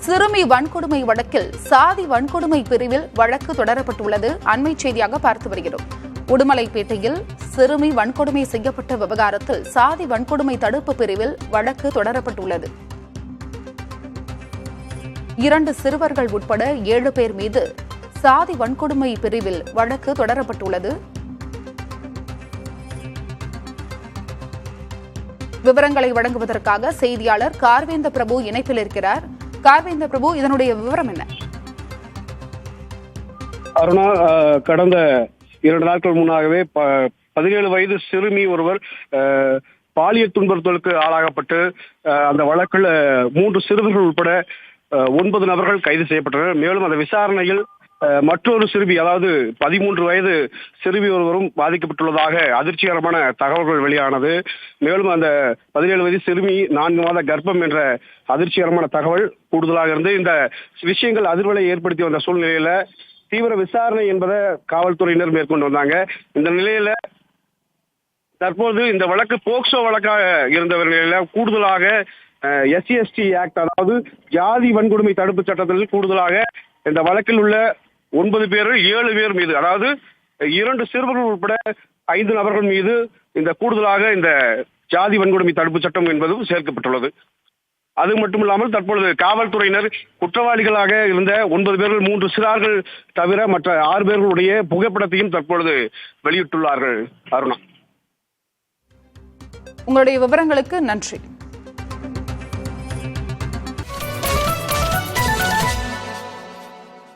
சிறுமி வன்கொடுமை வழக்கில் சாதி வன்கொடுமை பிரிவில் வழக்கு தொடரப்பட்டுள்ளது. அண்மை செய்தியாக பார்த்து வருகிறோம். உடுமலைப்பேட்டையில் சிறுமி வன்கொடுமை செய்யப்பட்ட விவகாரத்தில் சாதி வன்கொடுமை தடுப்பு பிரிவில் வழக்கு தொடரப்பட்டுள்ளது. 2 சிறுவர்கள் உட்பட 7 பேர் மீது சாதி வன்கொடுமை பிரிவில் வழக்கு தொடரப்பட்டுள்ளது. விவரங்களை வழங்குவதற்காக செய்தியாளர் கார்வேந்த பிரபு இணைப்பில் இருக்கிறார். கார்வேந்த பிரபு, இதனுடைய விவரம் என்ன? அருணா, கடந்த 2 நாட்கள் முன்னாகவே 17 வயது சிறுமி ஒருவர் பாலியல் துன்புறுத்தலுக்கு ஆளாகப்பட்டு அந்த வழக்கில் 3 சிறுவர்கள் உட்பட 9 நபர்கள் கைது செய்யப்பட்டனர். மேலும் அந்த விசாரணையில் மற்றொரு சிறுமி, அதாவது 13 வயது சிறுமி ஒருவரும் பாதிக்கப்பட்டுள்ளதாக அதிர்ச்சிகரமான தகவல்கள் வெளியானது. மேலும் அந்த 17 வயது சிறுமி 4 மாத கர்ப்பம் என்ற அதிர்ச்சிகரமான தகவல் கூடுதலாக இருந்து இந்த விஷயங்கள் அதிர்வலை ஏற்படுத்தி வந்த சூழ்நிலையில தீவிர விசாரணை என்பதை காவல்துறையினர் மேற்கொண்டு வந்தாங்க. இந்த நிலையில தற்போது இந்த வழக்கு போக்சோ வழக்காக இருந்தவர்களில கூடுதலாக SC/ST ஆக்ட், அதாவது ஜாதி வன்கொடுமை தடுப்பு சட்டத்தில் கூடுதலாக இந்த வழக்கில் உள்ள 9 பேரில் 7 பேர் மீது, அதாவது 2 சிறுவர்கள் உட்பட 5 நபர்கள் மீது இந்த கூடுதலாக இந்த ஜாதி வன்கொடுமை தடுப்பு சட்டம் என்பதும் சேர்க்கப்பட்டுள்ளது. அது மட்டுமில்லாமல் தற்பொழுது காவல்துறையினர் குற்றவாளிகளாக இருந்த 9 பேர்கள் 3 சிறார்கள் தவிர மற்ற 6 பேர்களுடைய புகைப்படத்தையும் தற்பொழுது வெளியிட்டுள்ளார்கள். அருணா, உங்களுடைய விவரங்களுக்கு நன்றி.